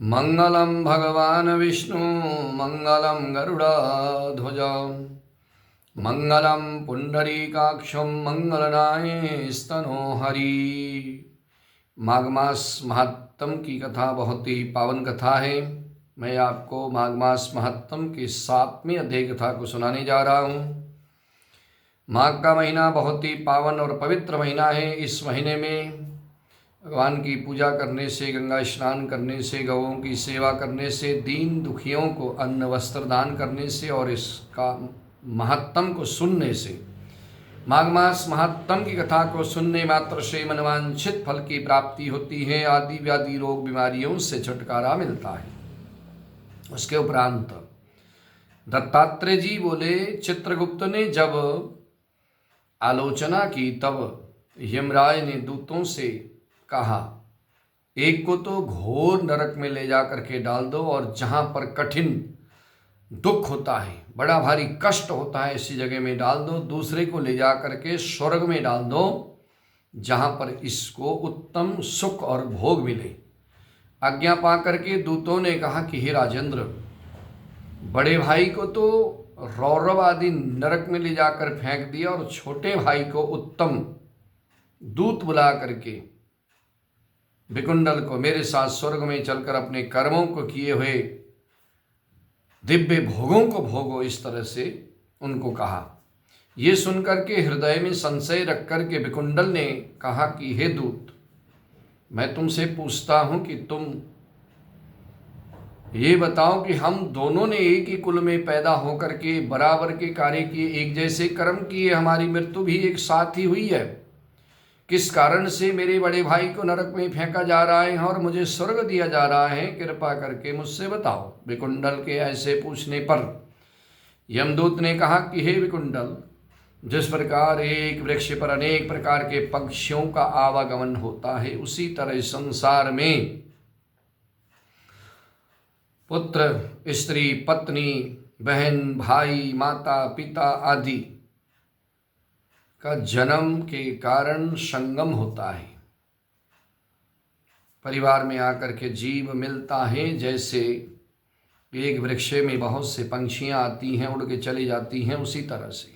मंगलम भगवान विष्णु मंगलम गरुड़ध्वज मंगलम पुंडरीकाक्षं मंगलनाय स्तनोहरि। माघ मास महात्म की कथा बहुत ही पावन कथा है। मैं आपको माघ मास महात्म की 7वीं अध्याय कथा को सुनाने जा रहा हूँ। माघ का महीना बहुत ही पावन और पवित्र महीना है। इस महीने में भगवान की पूजा करने से, गंगा स्नान करने से, गौओं की सेवा करने से, दीन दुखियों को अन्न वस्त्र दान करने से और इसका महात्म को सुनने से, माघ मास महात्म की कथा को सुनने मात्र से मनवांछित फल की प्राप्ति होती है। आदि व्याधि रोग बीमारियों से छुटकारा मिलता है। उसके उपरांत दत्तात्रेय जी बोले, चित्रगुप्त ने जब आलोचना की तब यमराज ने दूतों से कहा, एक को तो घोर नरक में ले जा करके डाल दो और जहाँ पर कठिन दुख होता है, बड़ा भारी कष्ट होता है, ऐसी जगह में डाल दो। दूसरे को ले जा करके स्वर्ग में डाल दो, जहाँ पर इसको उत्तम सुख और भोग मिले। आज्ञा पा करके दूतों ने कहा कि हे राजेंद्र, बड़े भाई को तो रौरव आदि नरक में ले जाकर फेंक दिया और छोटे भाई को उत्तम दूत बुला करके विकुंडल को मेरे साथ स्वर्ग में चलकर अपने कर्मों को किए हुए दिव्य भोगों को भोगो, इस तरह से उनको कहा। ये सुनकर के हृदय में संशय रख कर के विकुंडल ने कहा कि हे दूत, मैं तुमसे पूछता हूँ कि तुम ये बताओ कि हम दोनों ने एक ही कुल में पैदा होकर के बराबर के कार्य किए, एक जैसे कर्म किए, हमारी मृत्यु भी एक साथ ही हुई है। किस कारण से मेरे बड़े भाई को नरक में फेंका जा रहा है और मुझे स्वर्ग दिया जा रहा है? कृपा करके मुझसे बताओ। विकुंडल के ऐसे पूछने पर यमदूत ने कहा कि हे विकुंडल, जिस प्रकार एक वृक्ष पर अनेक प्रकार के पक्षियों का आवागमन होता है, उसी तरह संसार में पुत्र, स्त्री, पत्नी, बहन, भाई, माता, पिता आदि का जन्म के कारण संगम होता है। परिवार में आकर के जीव मिलता है। जैसे एक वृक्ष में बहुत से पंछियां आती हैं, उड़ के चली जाती हैं, उसी तरह से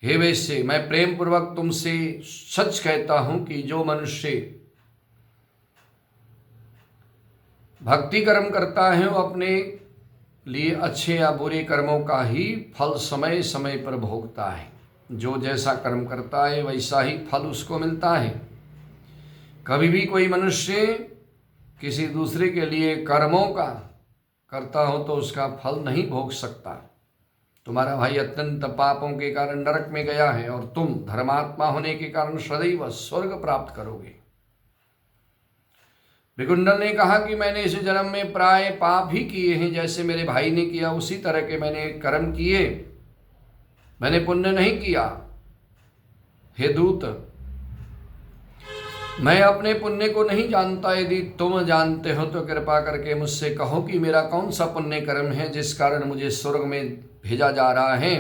हे वैश्य, मैं प्रेम पूर्वक तुमसे सच कहता हूं कि जो मनुष्य भक्ति कर्म करता है वो अपने लिए अच्छे या बुरे कर्मों का ही फल समय समय पर भोगता है। जो जैसा कर्म करता है वैसा ही फल उसको मिलता है। कभी भी कोई मनुष्य किसी दूसरे के लिए कर्मों का करता हो तो उसका फल नहीं भोग सकता। तुम्हारा भाई अत्यंत पापों के कारण नरक में गया है और तुम धर्मात्मा होने के कारण सदैव स्वर्ग प्राप्त करोगे। विकुंडल ने कहा कि मैंने इस जन्म में प्राय पाप ही किए हैं, जैसे मेरे भाई ने किया उसी तरह के मैंने कर्म किए, मैंने पुण्य नहीं किया। हे दूत, मैं अपने पुण्य को नहीं जानता। यदि तुम जानते हो तो कृपा करके मुझसे कहो कि मेरा कौन सा पुण्य कर्म है जिस कारण मुझे स्वर्ग में भेजा जा रहा है।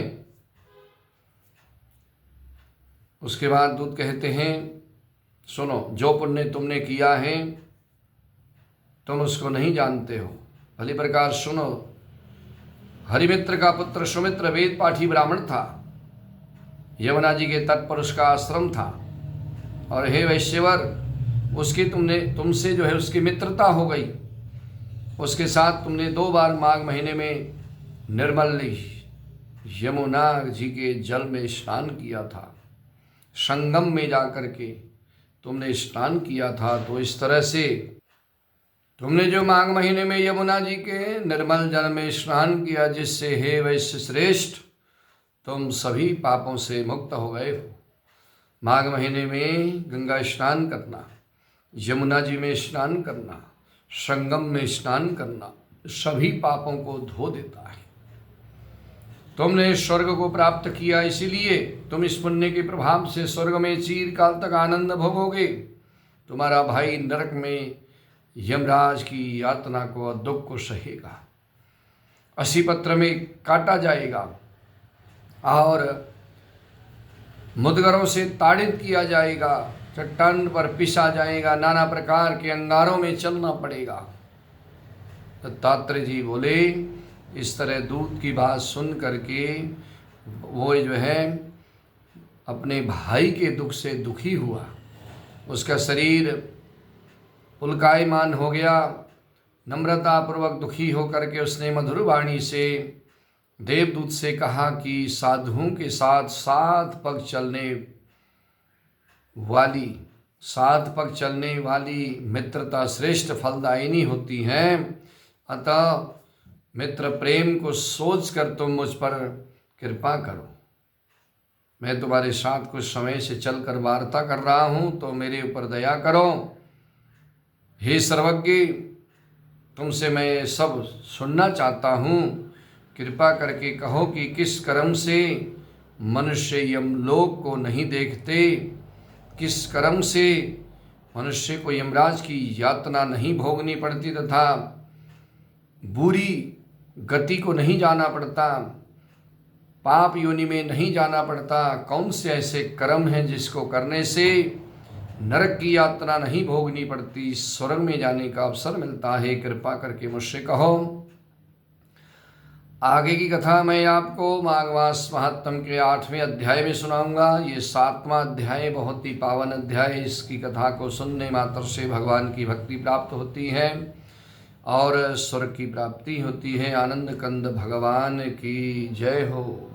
उसके बाद दूत कहते हैं, सुनो, जो पुण्य तुमने किया है तुम उसको नहीं जानते हो। भली प्रकार सुनो। हरिमित्र का पुत्र सुमित्र वेद पाठी ब्राह्मण था। यमुना जी के तट पर उसका आश्रम था और हे वैश्यवर, उसकी तुमसे जो है उसकी मित्रता हो गई। उसके साथ तुमने 2 बार माघ महीने में निर्मल यमुना जी के जल में स्नान किया था। संगम में जाकर के तुमने स्नान किया था। तो इस तरह से तुमने जो माघ महीने में यमुना जी के निर्मल जल में स्नान किया, जिससे हे वैश्य श्रेष्ठ तुम सभी पापों से मुक्त हो गए हो। माघ महीने में गंगा स्नान करना, यमुना जी में स्नान करना, संगम में स्नान करना सभी पापों को धो देता है। तुमने स्वर्ग को प्राप्त किया, इसीलिए तुम इस पुण्य के प्रभाव से स्वर्ग में चिरकाल तक आनंद भोगोगे। तुम्हारा भाई नरक में यमराज की यातना को, दुख को सहेगा, असी पत्र में काटा जाएगा और मुदगरों से ताड़ित किया जाएगा, चट्टान पर पिसा जाएगा, नाना प्रकार के अंगारों में चलना पड़ेगा। दत्तात्रेय जी बोले, इस तरह दूत की बात सुन करके वो जो है अपने भाई के दुख से दुखी हुआ। उसका शरीर पुलकायमान हो गया। नम्रतापूर्वक दुखी होकर के उसने मधुर वाणी से देवदूत से कहा कि साधुओं के साथ सात पग चलने वाली मित्रता श्रेष्ठ फलदायिनी होती है। अतः मित्र प्रेम को सोचकर तुम मुझ पर कृपा करो। मैं तुम्हारे साथ कुछ समय से चलकर वार्ता कर रहा हूँ, तो मेरे ऊपर दया करो। हे सर्वज्ञ, तुमसे मैं सब सुनना चाहता हूँ। कृपा करके कहो कि किस कर्म से मनुष्य यमलोक को नहीं देखते, किस कर्म से मनुष्य को यमराज की यातना नहीं भोगनी पड़ती तथा बुरी गति को नहीं जाना पड़ता, पाप योनि में नहीं जाना पड़ता। कौन से ऐसे कर्म हैं जिसको करने से नरक की यातना नहीं भोगनी पड़ती, स्वर्ग में जाने का अवसर मिलता है। कृपा करके मुझसे कहो। आगे की कथा मैं आपको माघ मास महात्म के 8वें अध्याय में सुनाऊंगा। ये 7वां अध्याय बहुत ही पावन अध्याय। इसकी कथा को सुनने मात्र से भगवान की भक्ति प्राप्त होती है और स्वर्ग की प्राप्ति होती है। आनंद कंद भगवान की जय हो।